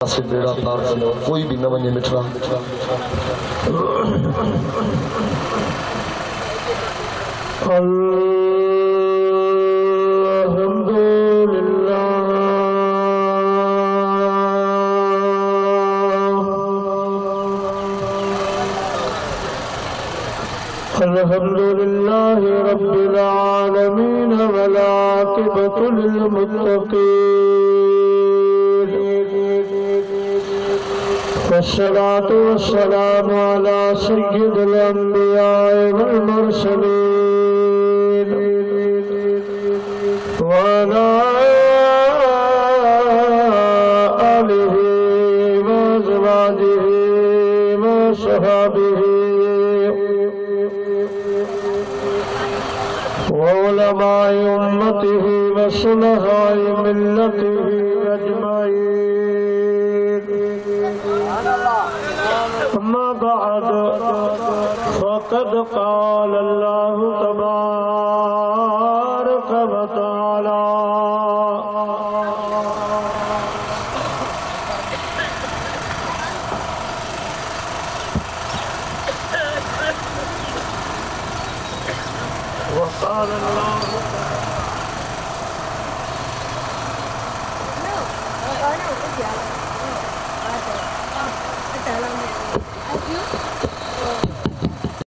से बेड़ा पार करो, कोई भी न वञे मिठड़ा। अल्हम्दुलिल्लाह रब्बिल आलमीन वल आक़िबतु लिल मुत्तक़ीन वस्सलातु वस्सलामु अला सय्यिदिल अंबिया वल मुरसलीन व अला आलिहि व अज़वाजिहि व सहाबिहि उलमाए उम्मतिही व सुलहाए मिल्लतिही अजमाईन। अम्मा बाद फ़क़द क़ाल अल्लाहु तबारक व तआला وقال الله